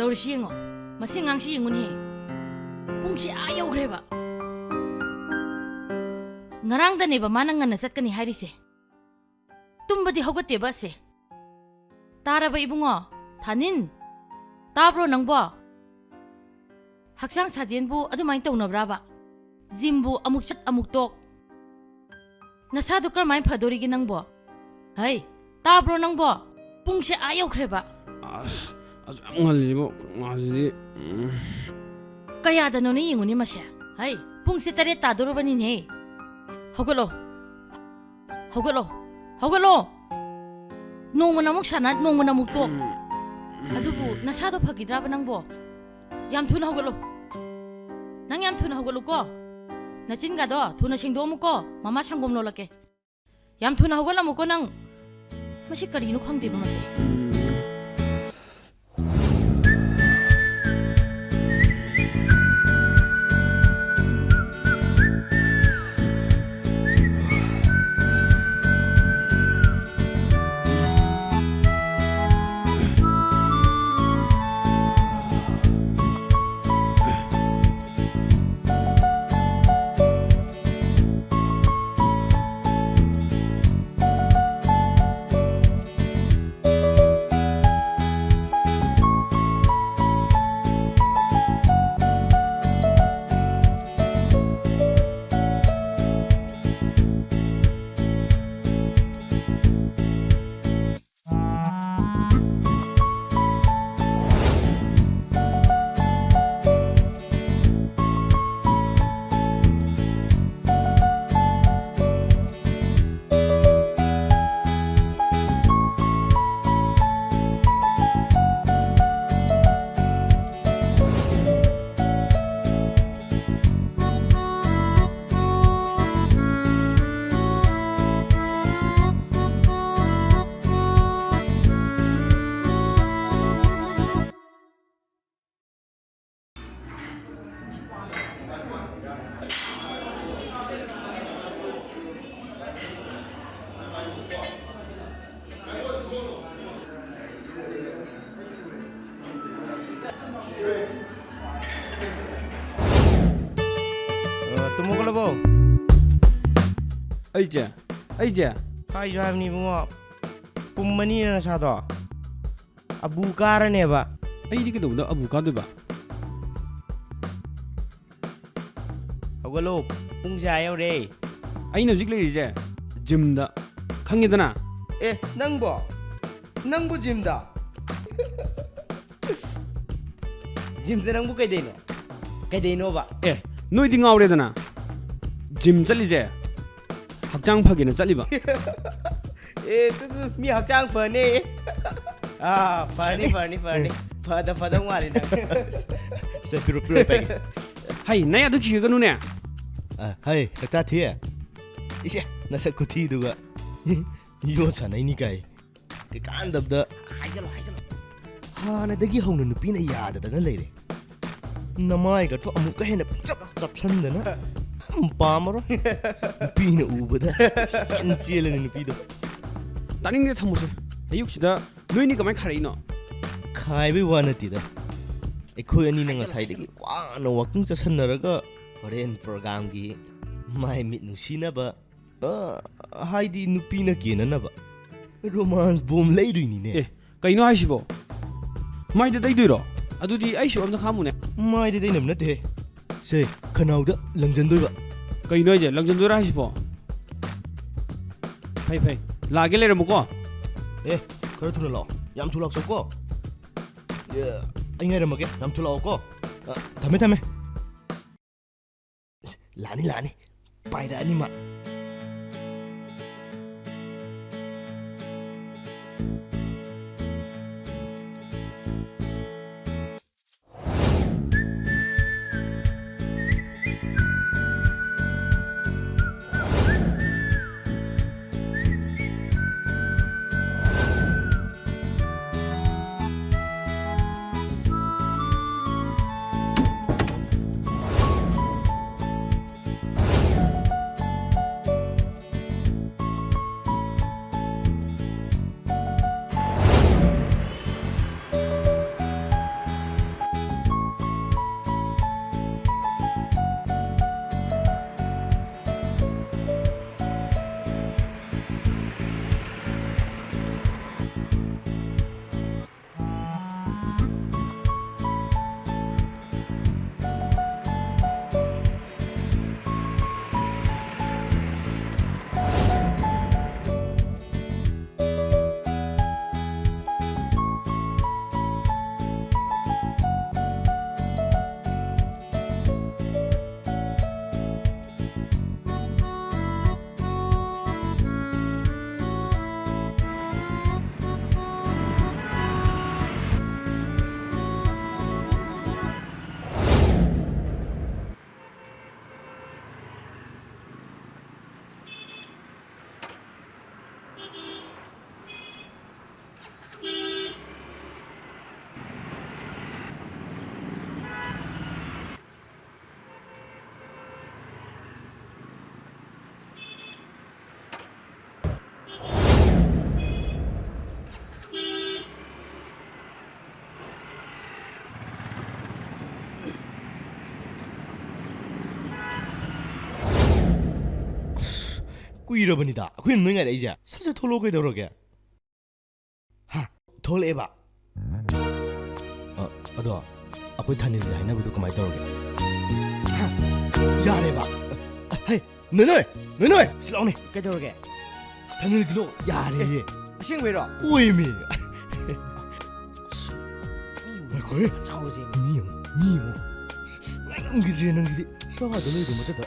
ꯇꯧꯔꯤꯁꯤ ꯌꯦꯡꯉꯣ ꯃꯁꯤ ꯑꯉꯥꯡꯁꯤ ꯌꯦꯡꯉꯨꯅꯦ ꯄꯨꯡꯁꯤ ꯌꯧꯈ꯭ꯔꯦꯕ ꯉꯔꯥꯡꯗꯅꯦꯕ ꯃꯥꯅ ꯉꯟꯅ ꯆꯠꯀꯅꯤ ꯍꯥꯏꯔꯤꯁꯦ ꯇꯨꯝꯕꯗꯤ ꯍꯧꯒꯠꯇꯦꯕ ꯑꯁꯦ ꯇꯥꯔꯕ ꯏꯕꯨꯡꯉꯣ ꯊꯥꯅꯤꯟ ꯇꯥꯕ꯭ꯔꯣ ꯅꯪꯕꯣ ꯍꯛꯆꯥꯡ ꯁꯥꯖꯦꯟꯕꯨ ꯑꯗꯨꯃꯥꯏꯅ ꯇꯧꯅꯕ꯭ꯔꯥꯕ ꯖꯤꯝꯕꯨ ꯑꯃꯨꯛ ꯆꯠ ꯑꯃꯨꯛ ꯇꯣꯛ ꯅꯁꯥꯗꯣ ꯀꯔꯝꯃꯥꯏꯅ ꯐꯗꯣꯔꯤꯒꯦ ꯅꯪꯕꯣ ꯍꯩ ꯇꯥꯕ꯭ꯔꯣ ꯅꯪꯕꯣ ꯄꯨꯡꯁꯦ ꯌꯧꯈ꯭ꯔꯦꯕ ꯑꯁ ꯌꯥꯝ ꯉꯜꯂꯤꯁꯤꯕꯣ ꯉꯥꯁꯤꯗꯤ ꯀꯌꯥꯗꯅꯣꯅꯦ ꯌꯦꯡꯉꯨꯅꯦ ꯃꯁꯦ ꯍꯩ ꯄꯨꯡꯁꯦ 7 ꯇꯥꯗꯣꯔꯕꯅꯤꯅꯦ ꯍꯧꯒꯠꯂꯣ ꯍꯧꯒꯠꯂꯣ ꯍꯧꯒꯠꯂꯣ ꯅꯣꯡꯃꯅ ꯑꯃꯨꯛ ꯁꯥꯟꯅ ꯅꯣꯡꯃꯅ ꯑꯃꯨꯛ ꯇꯣꯛ ꯑꯗꯨꯕꯨ ꯅꯁꯥꯗꯣ ꯐꯈꯤꯗ꯭ꯔꯥꯕ ꯅꯪꯕꯣ ꯌꯥꯝ ꯊꯨꯅ ꯍꯧꯒꯠꯂꯣ ꯅꯪ ꯌꯥꯝ ꯊꯨꯅ ꯍꯧꯒꯠꯂꯨꯀꯣ ꯅꯆꯤꯟꯒꯥꯗꯣ ꯊꯨꯅ ꯁꯦꯡꯗꯣꯛꯑꯝꯃꯨꯀꯣ ꯃꯃꯥ ꯁꯪꯒꯣꯝ ꯂꯣꯜꯂꯛꯀꯦ ꯌꯥꯝ ꯊꯨꯅ ꯍꯧꯒꯠꯂꯝꯃꯨꯀꯣ ꯅꯪ ꯃꯁꯤ ꯀꯔꯤꯅꯣ ꯈꯪꯗꯦꯕ ꯃꯁꯤ ꯇꯨꯝꯃꯒꯂꯕꯣ ꯑꯩꯁꯦ ꯍꯥꯏꯁꯨ ꯍꯥꯏꯕꯅꯤ ꯏꯕꯨꯡꯉꯣ ꯄꯨꯝꯃꯅꯤꯅ ꯅꯁꯥꯗꯣ ꯑꯕꯨ ꯀꯥꯔꯅꯦꯕ ꯑꯩꯗꯤ ꯀꯩꯗꯧꯕꯗ ꯑꯕꯨ ꯀꯥꯗꯣꯏꯕ ꯍꯧꯒꯠꯂꯣ ꯄꯨꯡꯁꯦ ꯌꯧꯔꯦ ꯑꯩꯅ ꯍꯧꯖꯤꯛ ꯂꯩꯔꯤꯁꯦ ꯖꯤꯝꯗ ꯈꯪꯉꯤꯗꯅ ꯅꯪꯕꯨ ꯖꯤꯝꯗ ꯅꯪꯕꯨ ꯀꯩꯗꯩꯅꯣꯕ ꯅꯣꯏꯗꯤ ꯉꯥꯎꯔꯦꯗꯅ ꯖꯤꯝ ꯆꯠꯂꯤꯁꯦ ꯍꯛꯆꯥꯡ ꯐꯒꯦꯅ ꯆꯠꯂꯤꯕ ꯃꯤ ꯍꯛꯆꯥꯡ ꯐꯅꯤ ꯐꯔꯅꯤ ꯐꯗꯧ ꯃꯥꯜꯂꯤ ꯅꯪ ꯄꯤꯔꯣ ꯄꯩꯒꯦ ꯍꯩ ꯅꯩ ꯑꯗꯨ ꯈꯤꯒꯅꯨꯅꯦ ꯍꯩ ꯀꯛꯇꯥ ꯊꯤꯌꯦ ꯏꯁꯦ ꯅꯁꯛ ꯈꯨꯊꯤꯗꯨꯒ ꯌꯣꯠ ꯁꯥꯟꯅꯩꯅꯤ ꯀꯥꯏ ꯀꯩꯀꯥꯟꯗꯕꯗ ꯍꯥꯏꯖꯜꯂꯣ ꯍꯥꯟꯅꯗꯒꯤ ꯍꯧꯅ ꯅꯨꯄꯤꯅ ꯌꯥꯗꯗꯅ ꯂꯩꯔꯦ ꯅꯃꯥꯏꯒꯇꯣ ꯑꯃꯨꯛꯀ ꯍꯦꯟꯅ ꯆꯞꯁꯟꯗꯅ ꯄꯥꯝꯃꯔꯣꯏ ꯅꯨꯄꯤꯅ ꯎꯕꯗ ꯆꯦꯜꯂꯅꯤ ꯅꯨꯄꯤꯗꯣ ꯇꯥꯅꯤꯡꯗꯦ ꯊꯝꯃꯨꯁꯦ ꯑꯌꯨꯛꯁꯤꯗ ꯅꯣꯏꯅꯤ ꯀꯃꯥꯏꯅ ꯈꯥꯔꯛꯏꯅꯣ ꯈꯥꯏꯕꯩ ꯋꯥ ꯅꯠꯇꯦꯗ ꯑꯩꯈꯣꯏ ꯑꯅꯤꯅ ꯉꯁꯥꯏꯗꯒꯤ ꯋꯥꯅ ꯋꯥꯛꯀꯤꯡ ꯆꯠꯁꯟꯅꯔꯒ ꯍꯣꯔꯦꯟ ꯄ꯭ꯔꯣꯒꯥꯝꯒꯤ ꯃꯥꯏ ꯃꯤꯠ ꯅꯨꯡꯁꯤꯅꯕ ꯍꯥꯏꯗꯤ ꯅꯨꯄꯤꯅ ꯀꯦꯅꯅꯕ ꯔꯣꯃꯥꯟꯁ ꯕꯣꯝ ꯂꯩꯗꯣꯏꯅꯤꯅꯦ ꯀꯩꯅꯣ ꯍꯥꯏꯁꯤꯕꯣ ꯃꯥꯏꯗ ꯇꯩꯗꯣꯏꯔꯣ ꯑꯗꯨꯗꯤ ꯑꯩꯁꯨ ꯑꯝꯇ ꯈꯥꯝꯃꯨꯅꯦ ꯃꯥꯏꯗ ꯇꯩꯅꯕ ꯅꯠꯇꯦ ꯁꯦ ꯈꯅꯥꯎꯗ ꯂꯪꯖꯟꯗꯣꯏꯕ ꯀꯩꯅꯣ ꯍꯥꯏꯁꯦ ꯂꯪꯖꯟꯗꯣꯏꯔꯥ ꯍꯥꯏꯁꯤꯕꯣ ꯐꯩ ꯂꯥꯛꯑꯒꯦ ꯂꯩꯔꯝꯃꯨꯀꯣ ꯈꯔ ꯊꯨꯅ ꯂꯥꯛꯑꯣ ꯌꯥꯝ ꯊꯨꯅ ꯂꯥꯛꯆꯧꯀꯣ ꯑꯩ ꯉꯥꯏꯔꯝꯃꯒꯦ ꯌꯥꯝ ꯊꯨꯅ ꯂꯥꯛꯑꯣꯀꯣ ꯊꯝꯃꯦ ꯂꯥꯛꯑꯅꯤ ꯄꯥꯏꯔꯛꯑꯅꯤ ꯃꯥ ꯀꯨꯏꯔꯕꯅꯤꯗ ꯑꯩꯈꯣꯏꯅ ꯅꯣꯏ ꯉꯥꯏꯔꯛꯏꯁꯦ ꯁꯠ ꯁꯠ ꯊꯣꯛꯂꯛꯑꯣ ꯀꯩꯗꯧꯔꯒꯦ ꯍꯥ ꯊꯣꯛꯂꯛꯑꯦꯕ ꯑꯗꯣ ꯑꯩꯈꯣꯏ ꯊꯥꯅꯤꯜꯒꯤ ꯍꯥꯏꯅꯕꯗꯣ ꯀꯃꯥꯏꯅ ꯇꯧꯔꯒꯦ ꯍꯥ ꯌꯥꯔꯦꯕ ꯍꯩ ꯅꯣꯏ ꯁꯤ ꯂꯥꯛꯑꯣꯅꯦ ꯀꯩꯗꯧꯔꯒꯦ ꯊꯥꯅꯤꯜꯒꯤꯗꯣ ꯌꯥꯔꯦꯌꯦ ꯑꯁꯦꯡꯕꯩꯔꯣ ꯑꯣꯏꯃꯤ ꯉꯥꯏꯈꯣꯍꯦ ꯆꯥꯎꯁꯦ ꯃꯤ ꯑꯃ ꯅꯪꯒꯤꯁꯦ ꯅꯪꯁꯤꯗꯤ ꯁꯥꯗ ꯂꯩꯗꯣ ꯃꯊꯛꯇ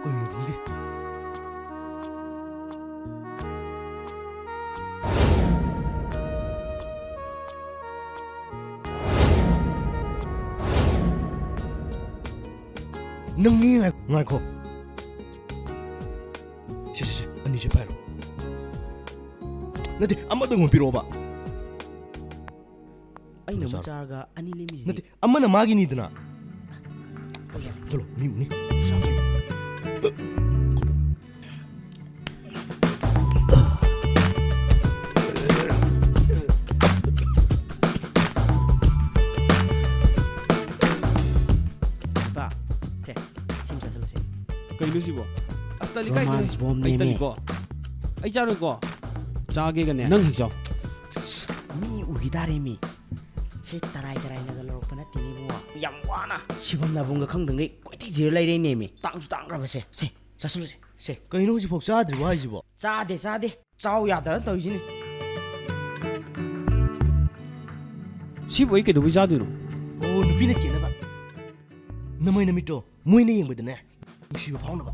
ꯀꯩꯅꯣ ꯈꯪꯗꯦ ꯅꯪꯒꯤ ꯉꯥꯏꯈꯣ ꯁꯤ ꯑꯅꯤꯁꯦ ꯄꯥꯏꯔꯣ ꯅꯠꯇꯦ ꯑꯃꯗꯪ ꯄꯤꯔꯛꯑꯣꯕ ꯑꯩꯅ ꯑꯃ ꯆꯥꯔꯒ ꯑꯅꯤ ꯂꯦꯝꯃꯤꯁꯤꯗꯤ ꯅꯠꯇꯦ ꯑꯃꯅ ꯃꯥꯒꯤꯅꯤꯗꯅ ꯆꯂꯣ ꯃꯤ ꯎꯅꯤ ꯏꯄꯥ ꯁꯦ ꯁꯤꯝ ꯆꯥꯁꯤꯜꯂꯨꯁꯦ ꯀꯩꯅꯣ ꯁꯤꯕꯣ ꯑꯁ ꯇꯜꯂꯤ ꯔꯣꯃꯥꯟꯁ ꯕꯣꯝ ꯑꯩ ꯅꯦꯃꯦ ꯇꯜꯂꯤꯀꯣ ꯑꯩ ꯆꯥꯔꯣꯏꯀꯣ ꯆꯥꯒꯦꯒꯅꯦ ꯅꯪ ꯍꯦꯛ ꯆꯥꯎ ꯃꯤ ꯎꯈꯤ ꯇꯥꯔꯦꯃꯤ ꯁꯤ ꯇꯔꯥꯏꯅꯒ ꯂꯧꯔꯛꯄ ꯅꯠꯇꯦꯅꯦ ꯏꯕꯨꯡꯉꯣ ꯌꯥꯝ ꯋꯥꯅ ꯁꯤꯐꯝ ꯅꯥꯕꯨꯡꯒ ꯈꯪꯗꯉꯩ ꯀꯣꯏꯊꯤ ꯊꯤꯔ ꯂꯩꯔꯦꯅꯦꯃꯤ ꯇꯥꯡꯁꯨ ꯇꯥꯡꯈ꯭ꯔꯕꯁꯦ ꯁꯦ ꯆꯥꯁꯤꯜꯂꯨꯁꯦ ꯁꯦ ꯀꯩꯅꯣ ꯍꯧꯖꯤꯛꯐꯥꯎ ꯆꯥꯗ꯭ꯔꯤꯕ ꯍꯥꯏꯁꯤꯕꯣ ꯆꯥꯗꯦ ꯆꯥꯎ ꯌꯥꯗꯅ ꯇꯧꯔꯤꯁꯤꯅꯤ ꯁꯤꯕꯨ ꯑꯩ ꯀꯩꯗꯧꯕꯩ ꯆꯥꯗꯣꯏꯅꯣ ꯑꯣ ꯅꯨꯄꯤꯅ ꯀꯦꯅꯕ ꯅꯃꯩ ꯅꯃꯤꯠꯇꯣ ꯃꯣꯏꯅ ꯌꯦꯡꯕꯗꯅꯦ ꯅꯨꯡꯁꯤꯕ ꯐꯥꯎꯅꯕ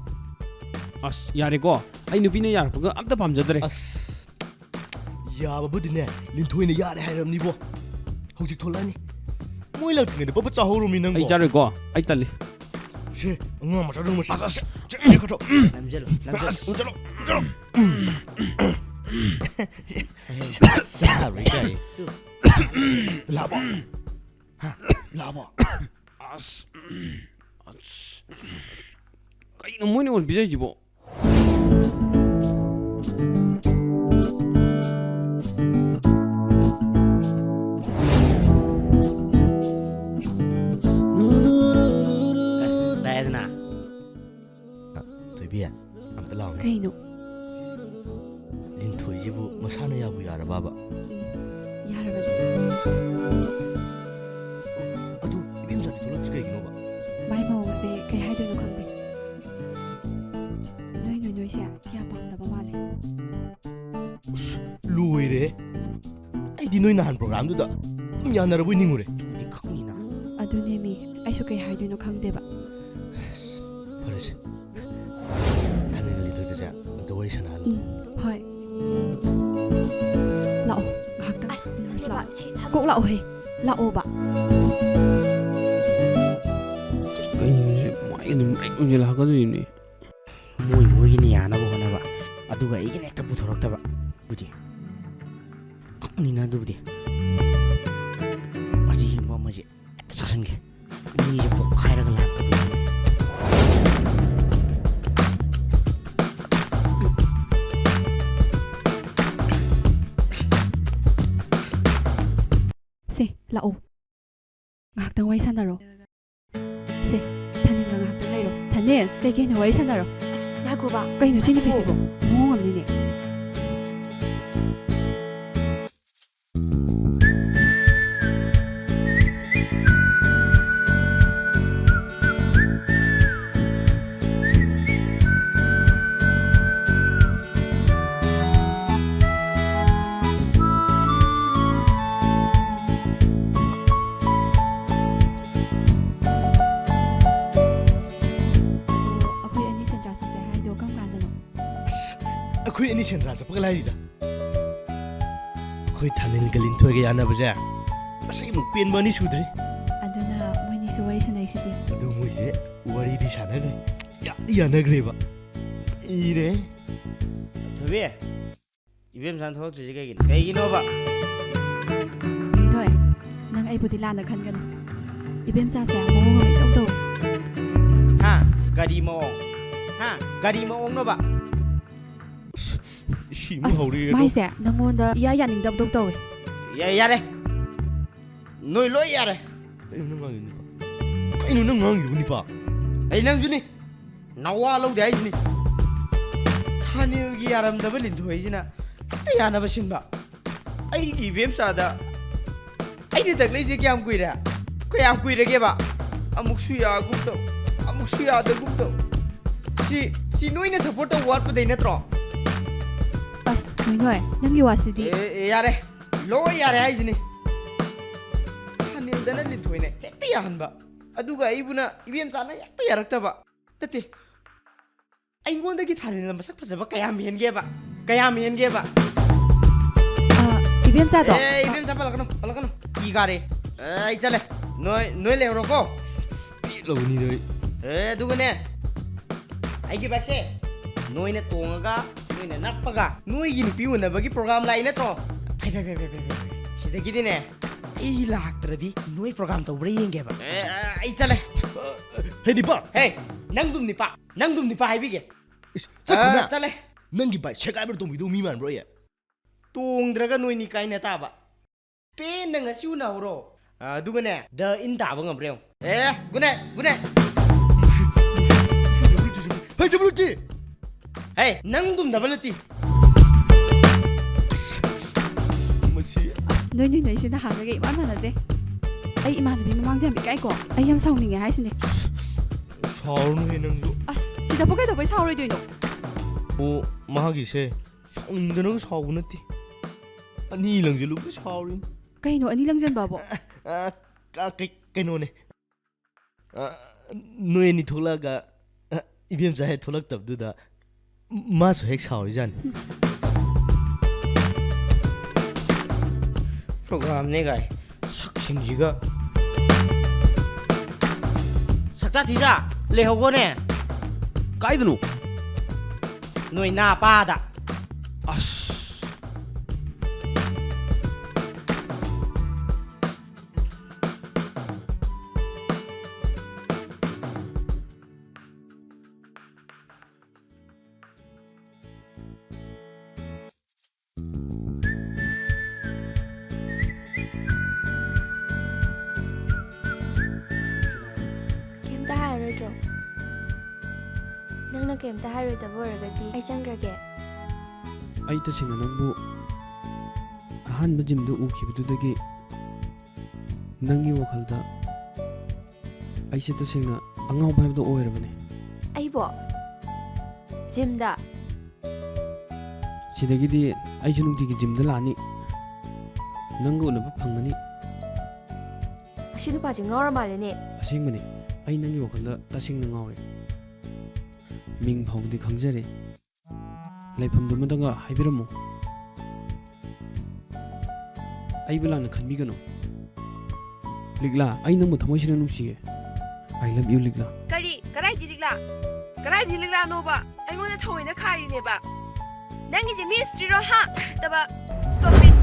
ꯑꯁ ꯌꯥꯔꯦꯀꯣ ꯑꯩ ꯅꯨꯄꯤꯅ ꯌꯥꯔꯛꯄꯒ ꯑꯝꯇ ꯄꯥꯝꯖꯗ꯭ꯔꯦ ꯑꯁ ꯌꯥꯕꯕꯨꯗꯤꯅꯦ ꯂꯤꯟꯊꯣꯏꯅ ꯌꯥꯔꯦ ꯍꯥꯏꯔꯝꯅꯤꯕꯣ ꯍꯧꯖꯤꯛ ꯊꯣꯛꯂꯛꯑꯅꯤ ꯃꯣꯏ ꯂꯥꯛꯇ꯭ꯔꯤꯉꯩꯗ ꯄꯄ ꯆꯥꯍꯧꯔꯨꯃꯤ ꯅꯪꯕꯣ ꯑꯩ ꯆꯥꯔꯣꯏꯀꯣ ꯑꯩ ꯇꯜꯂꯤ ꯁꯦ ꯑꯉꯥꯡ ꯃꯆꯥ ꯅꯪ ꯃꯆꯥ ꯅꯝꯖꯜꯂꯨ ꯆꯥꯕꯩ ꯀꯥꯏ ꯂꯥꯛꯕꯣ ꯂꯥꯛꯕꯣ ꯑꯁ ꯀꯩꯅꯣ ꯃꯣꯏꯅ ꯑꯩꯉꯣꯟꯗ ꯄꯤꯖꯩꯁꯤꯕꯣ ꯂꯥꯛꯑꯦꯗꯅ ꯊꯣꯏꯕꯤ ꯑꯝꯇ ꯂꯥꯛꯑꯣ ꯀꯩꯅꯣ ꯂꯤꯟꯊꯣꯏꯁꯤꯕꯨ ꯃꯁꯥꯅ ꯌꯥꯕꯨ ꯌꯥꯔꯕꯕ ꯌꯥꯔꯕꯅꯤ ꯑꯗꯨ ꯏꯕꯦꯝꯆꯥꯗꯤ ꯊꯣꯛꯂꯛꯇ꯭ꯔꯤ ꯀꯩꯒꯤꯅꯣꯕ ꯃꯥꯏ ꯃꯑꯣꯡꯁꯦ ꯀꯩ ꯍꯥꯏꯗꯣꯏꯅꯣ ꯈꯪꯗꯦ ꯅꯣꯏꯁꯦ ꯀꯌꯥ ꯄꯥꯝꯗꯕ ꯃꯥꯜꯂꯦ ꯂꯣꯏꯔꯦ ꯑꯩꯗꯤ ꯅꯣꯏ ꯅꯍꯥꯟ ꯄ꯭ꯔꯣꯒ꯭ꯔꯥꯝꯗꯨꯗ ꯌꯥꯅꯔꯕꯣꯏ ꯅꯤꯡꯉꯨꯔꯦ ꯑꯗꯨꯗꯤ ꯈꯪꯅꯤꯅ ꯑꯗꯨꯅꯦ ꯃꯤ ꯑꯩꯁꯨ ꯀꯩ ꯍꯥꯏꯗꯣꯏꯅꯣ ꯈꯪꯗꯦꯕ ꯐꯔꯦꯁꯦ ꯊꯥꯅꯤꯜꯒ ꯂꯤꯟꯊꯣꯏꯒꯁꯦ ꯑꯝꯇ ꯋꯥꯔꯤ ꯁꯥꯟꯅꯍꯜꯂꯣ ꯍꯣꯏ ꯂꯥꯛꯑꯣ ꯉꯥꯏꯍꯥꯛꯇꯪ ꯀꯣꯛ ꯂꯥꯛꯑꯣꯍꯦ ꯂꯥꯛꯑꯣꯕ ꯀꯩꯅꯣꯁꯦ ꯃꯥꯏꯒ ꯑꯗꯨꯝ ꯎꯟꯁꯤꯜꯂꯛꯀꯗꯣꯏꯅꯤ ꯃꯣꯏꯒꯤꯅ ꯌꯥꯅꯕ ꯍꯣꯠꯅꯕ ꯑꯗꯨꯒ ꯑꯩꯒꯤꯅ ꯍꯦꯛꯇ ꯄꯨꯊꯣꯔꯛꯇꯕ ꯑꯗꯨꯗꯤ ꯈꯪꯅꯤꯅ ꯑꯗꯨꯕꯨꯗꯤ ꯑꯔꯤꯕ ꯑꯃꯁꯦ ꯍꯦꯛꯇ ꯆꯥꯁꯤꯟꯒꯦ ꯃꯤꯁꯦ ꯄꯣꯛꯈꯥꯏꯔꯒ ꯂꯥꯛꯇꯕ ꯁꯦ ꯂꯥꯛꯑꯣ ꯉꯥꯏꯍꯥꯛꯇꯪ ꯋꯥꯔꯤ ꯁꯥꯟꯅꯔꯣ ꯁꯦ ꯊꯥꯅꯤꯜꯒ ꯉꯥꯏꯍꯥꯛꯇꯪ ꯂꯩꯔꯣ ꯊꯥꯅꯤꯜ ꯀꯩꯀꯩꯅꯣ ꯋꯥꯔꯤ ꯁꯥꯟꯅꯔꯣ ꯑꯁ ꯉꯥꯏꯈꯣꯕ ꯀꯩꯅꯣ ꯁꯤ ꯅꯨꯄꯤꯁꯤꯕꯣ ꯃꯑꯣꯡ ꯑꯃꯅꯤꯅꯦ ꯑꯩꯈꯣꯏ ꯑꯅꯤ ꯁꯦꯟꯗ꯭ꯔꯥ ꯆꯠꯄꯒ ꯂꯥꯏꯔꯤꯗ ꯑꯩꯈꯣꯏ ꯊꯥꯅꯤꯜꯒ ꯂꯤꯟꯊꯣꯏꯒ ꯌꯥꯅꯕꯁꯦ ꯑꯁꯤꯃꯨꯛ ꯄꯦꯟꯕ ꯑꯅꯤ ꯁꯨꯗ꯭ꯔꯤ ꯑꯗꯨꯅ ꯃꯣꯏꯅꯤꯁꯨ ꯋꯥꯔꯤ ꯁꯥꯟꯅꯩꯁꯤꯗꯤ ꯑꯗꯨ ꯃꯣꯏꯁꯦ ꯋꯥꯔꯤꯗꯤ ꯁꯥꯟꯅꯈ꯭ꯔꯦ ꯌꯥꯝꯗꯤ ꯌꯥꯅꯈ꯭ꯔꯦꯕ ꯏꯔꯦ ꯊꯣꯏꯕꯤ ꯏꯕꯦꯝꯆꯥꯅ ꯊꯣꯛꯂꯛꯇ꯭ꯔꯤꯁꯦ ꯀꯩꯒꯤꯅꯣꯕ ꯅꯣꯏ ꯅꯪ ꯑꯩꯕꯨꯗꯤ ꯂꯥꯟꯅ ꯈꯟꯒꯅꯨ ꯏꯕꯦꯝꯆꯥꯁꯦ ꯃꯑꯣꯡ ꯑꯃ ꯏꯇꯧ ꯇꯧꯏ ꯍꯥ ꯀꯔꯤ ꯃꯑꯣꯡ ꯍꯥ ꯀꯔꯤ ꯃꯑꯣꯡꯅꯣꯕ ꯁꯤꯃꯨꯛ ꯍꯧꯔꯤꯒ ꯃꯥꯏꯁꯦ ꯅꯪꯉꯣꯟꯗ ꯏꯌꯥ ꯌꯥꯅꯤꯡꯗꯕꯗꯧ ꯇꯧꯋꯦ ꯌꯥꯔꯦ ꯅꯣꯏ ꯂꯣꯏ ꯌꯥꯔꯦ ꯀꯩꯅꯣ ꯅꯪ ꯉꯥꯡꯉꯤꯕ ꯅꯤꯄꯥ ꯑꯩ ꯅꯪꯁꯨꯅꯤ nawa lo dai ni thani gi yaram da balin thoi jina ta yana ba sin ba ai gi bem sa da ai ni tak lai je kyam kuira ko yam kuira ge ba amuk su ya gum to amuk su ya da gum to si noi na support wat pa dei na tro ꯑꯁ ꯅꯣꯏ ꯅꯪꯒꯤ ꯋꯥꯁꯤꯗꯤ yare lo yare ai jini thani da na lin thoi ne hekta yahan ba aduga ibuna ibem sa na hekta yarakta ba tate ai ngonda gi thani na masak phajaba kayam hen ge ba 이뱀 싸도 ibem sa palakano igare ai chale noi le ro ko lawni doi aduga ne ai gi back se noi na tonga noi na nakpaga noi gi nupi unabagi program lai na to sida gi dine ai laktradi noi program to bre yenge ba ai chale hey nipa hey nang dum nipa hai bige chakuna chale nangi bai chekai ber tomi do mi man bro ye tongdraga noi ni kai na ta ba pe nang asiu na ro aduga ne the in ta ba ngam rew gune hey jabruti hey nang dum dabalati masi ꯑꯁ ꯅꯣꯏ ꯁꯤꯅ ꯍꯥꯡꯉꯒ ꯏꯃꯥꯟ ꯃꯥꯟꯅꯗꯦ ꯑꯩ ꯏꯃꯥꯟꯅꯕꯤ ꯃꯃꯥꯡꯗ ꯌꯥꯝ ꯏꯀꯥꯏꯀꯣ ꯑꯩ ꯌꯥꯝ ꯁꯥꯎꯅꯤꯡꯉꯦ ꯍꯥꯏꯁꯤꯅꯦ saurnu he nang do ꯑꯁ ꯁꯤꯗꯕꯨ ꯀꯩꯗꯧꯕꯩ ꯁꯥꯎꯔꯣꯏꯗꯣꯏꯅꯣ o mahagi se saungdana saunati ani langjilu saurin ꯀꯩꯅꯣ ꯑꯅꯤ ꯂꯪꯖꯟꯕꯕꯣ keno ne noi ni tholaga ibem jahe tholak tab du da ma so hek sauri jan program ne gai sak sing jiga sakta thija le hogo ne कायदनो noi na pa da अस ꯀꯩꯝꯇ ꯍꯥꯏꯔꯣꯏꯗ꯭ꯔꯣ ꯅꯪꯅ ꯀꯩꯝꯇ ꯍꯥꯏꯔꯣꯏꯗꯕ ꯑꯣꯏꯔꯒꯗꯤ ꯑꯩ ꯆꯪꯈ꯭ꯔꯒꯦ ꯑꯩ ꯇꯁꯦꯡꯅ ꯅꯪꯕꯨ ꯑꯍꯥꯟꯕ ꯖꯤꯝꯗ ꯎꯈꯤꯕꯗꯨꯗꯒꯤ ꯅꯪꯒꯤ ꯋꯥꯈꯜꯗ ꯑꯩꯁꯦ ꯇꯁꯦꯡꯅ ꯑꯉꯥꯎꯕ ꯍꯥꯏꯕꯗꯣ ꯑꯣꯏꯔꯕꯅꯦ ꯑꯩꯕꯣ ꯖꯤꯝꯗ ꯁꯤꯗꯒꯤꯗꯤ ꯑꯩꯁꯨ ꯅꯨꯡꯇꯤꯒꯤ ꯖꯤꯝꯗ ꯂꯥꯛꯑꯅꯤ ꯅꯪꯒ ꯎꯅꯕ ꯐꯪꯒꯅꯤ ꯑꯁꯤ ꯅꯨꯄꯥꯁꯦ ꯉꯥꯎꯔ ꯃꯥꯜꯂꯦꯅꯦ ꯑꯁꯦꯡꯕꯅꯤ ꯑꯩ ꯅꯪꯒꯤ ꯋꯥꯈꯜꯗ ꯇꯁꯦꯡꯅ ꯉꯥꯎꯔꯦ ꯃꯤꯡ ꯐꯥꯎꯕꯗꯤ ꯈꯪꯖꯔꯦ ꯂꯩꯐꯝꯗꯨꯃꯗꯒ ꯍꯥꯏꯕꯤꯔꯝꯃꯨ ꯑꯩꯕꯨ ꯂꯥꯟꯅ ꯈꯟꯕꯤꯒꯅꯨ ꯂꯤꯛꯂꯥ ꯑꯩ ꯅꯪꯕꯨ ꯊꯃꯣꯏꯁꯦꯡꯅ ꯅꯨꯡꯁꯤꯌꯦ ꯑꯥꯏ ꯂꯚ ꯌꯨ ꯂꯤꯛꯂꯥ ꯀꯔꯥꯏꯗꯤ ꯂꯤꯛꯂꯥꯅꯣꯕ ꯑꯩꯉꯣꯟꯗ ꯊꯑꯣꯏꯅ ꯈꯥꯏꯔꯤꯅꯦꯕ ꯅꯪꯒꯤꯁꯦ ꯃꯤꯁꯇ꯭ꯔꯤꯔꯣ ꯍꯥ ꯎꯁꯤꯠꯇꯕ stop Eid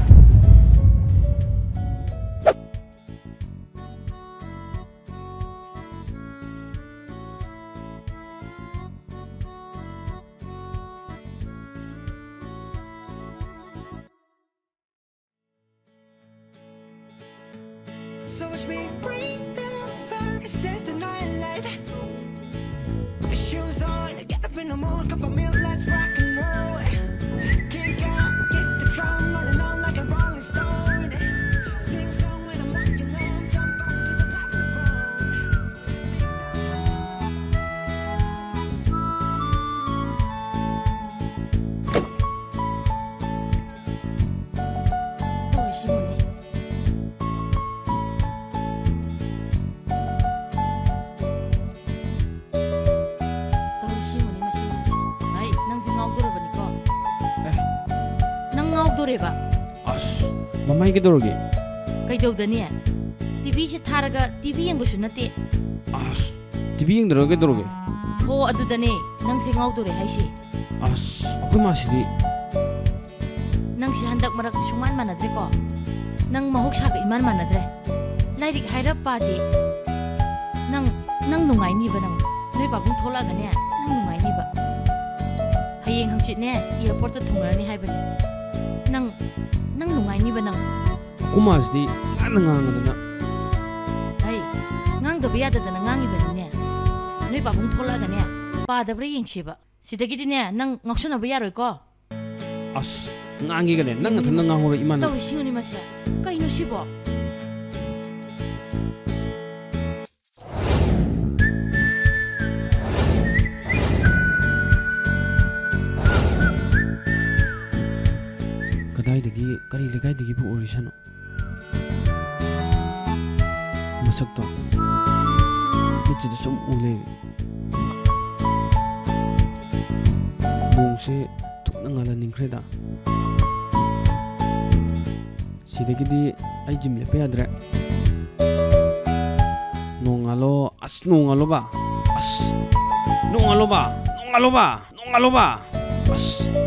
So watch me bring the fire, set the night light. Shoes on, get up in the morning, cup of milk, let's rock and roll. Kick out, get the drum rolling on like a rolling stone. Sing song when I'm walking home, jump up to the top of the ꯇꯧꯔꯤꯁꯤꯕꯨꯅꯦ ꯇꯧꯔꯤꯁꯤꯕꯨꯅꯦ ꯃꯁꯤꯕꯨ ꯑꯩ ꯅꯪꯁꯦ ꯉꯥꯎꯗꯣꯔꯕꯅꯤꯀꯣ ꯅꯪ ꯉꯥꯎꯗꯣꯔꯦꯕ ꯑꯁ ꯃꯃꯥꯏ ꯀꯩꯗꯧꯔꯒꯦ ꯀꯩꯗꯧꯗꯅꯤ ꯇꯤꯚꯤꯁꯦ ꯊꯥꯔꯒ TV ꯌꯦꯡꯕꯁꯨ ꯅꯠꯇꯦ ꯑꯁ ꯇꯤꯚꯤ ꯌꯦꯡꯗ꯭ꯔꯒ ꯀꯩꯗꯧꯔꯒꯦ ꯍꯣ ꯑꯗꯨꯗꯅꯦ ꯅꯪꯁꯦ ꯉꯥꯎꯗꯣꯔꯦ ꯍꯥꯏꯁꯦ ꯑꯁ ꯑꯩꯈꯣꯏ ꯃꯥꯁꯤꯗꯤ ꯅꯪꯁꯦ ꯍꯟꯗꯛ ꯃꯔꯛ ꯁꯨꯡꯃꯥꯟ ꯃꯥꯟꯅꯗ꯭ꯔꯦꯀꯣ ꯅꯪ ꯃꯍꯧꯁꯥꯒ ꯏꯃꯥꯟ ꯃꯥꯟꯅꯗ꯭ꯔꯦ ꯂꯥꯏꯔꯤꯛ ꯍꯥꯏꯔ ꯄꯥꯗꯦ ꯅꯪ ꯅꯨꯡꯉꯥꯏꯅꯤꯕ ꯅꯪ ꯅꯣꯏ ꯄꯥꯕꯨꯡ ꯊꯣꯛꯂꯛꯑꯒꯅꯦ ꯅꯪ ꯅꯨꯡꯉꯥꯏꯅꯤꯕ ꯍꯌꯦꯡ ꯍꯪꯆꯤꯠꯅꯦ ꯑꯦꯌꯥꯔꯄꯣꯔꯠꯇ ꯊꯨꯡꯉꯔꯅꯤ ꯍꯥꯏꯕꯅꯤ ꯅꯪ ꯅꯨꯡꯉꯥꯏꯅꯤꯕ ꯅꯪ ꯑꯩꯈꯣꯏ ꯃꯥꯁꯤꯗꯤ ꯉꯥꯡꯅ ꯉꯥꯡꯉꯗꯅ ꯍꯩ ꯉꯥꯡꯗꯕ ꯌꯥꯗꯗꯅ ꯉꯥꯡꯉꯤꯕꯅꯤꯅꯦ ꯅꯣꯏ ꯄꯥꯕꯨꯡ ꯊꯣꯛꯂꯛꯑꯒꯅꯦ ꯄꯥꯗꯕ꯭ꯔꯥ ꯌꯦꯡꯁꯤꯕ ꯁꯤꯗꯒꯤꯗꯤꯅꯦ ꯅꯪ ꯉꯥꯎꯁꯟꯅꯕ ꯌꯥꯔꯣꯏꯀꯣ ꯑꯁ ꯉꯥꯡꯒꯦꯒꯅꯦ ꯅꯪ ꯅꯊꯟꯗ ꯉꯥꯡꯍꯧꯔꯣ ꯏꯃꯥꯟꯅꯕ ꯇꯧꯏ ꯁꯤꯡꯉꯨꯅꯤ ꯃꯁꯦ ꯀꯩꯅꯣ ꯁꯤꯕꯣ ꯀꯗꯥꯏꯗꯒꯤ ꯀꯔꯤ ꯂꯩꯀꯥꯏꯗꯒꯤꯕꯨ ꯑꯣꯏꯔꯤꯁꯥꯅꯣ ꯃꯁꯛꯇꯣ ꯃꯤꯠꯁꯤꯗ ꯁꯨꯝ ꯎ ꯂꯩꯔꯦ ꯅꯣꯡꯁꯦ ꯊꯨꯅ ꯉꯥꯜꯍꯟꯅꯤꯡꯈ꯭ꯔꯦꯗ ꯁꯤꯗꯒꯤꯗꯤ ꯑꯩ ꯖꯤꯝ ꯂꯦꯞꯄ ꯌꯥꯗ꯭ꯔꯦ ꯅꯣꯡꯉꯥꯜꯂꯣ ꯑꯁ ꯅꯣꯡꯉꯥꯜꯂꯣꯕ ꯑꯁ ꯅꯣꯡꯉꯥꯜꯂꯣꯕ ꯅꯣꯡꯉꯥꯜꯂꯣꯕ ꯅꯣꯡꯉꯥꯜꯂꯣꯕ ꯑꯁ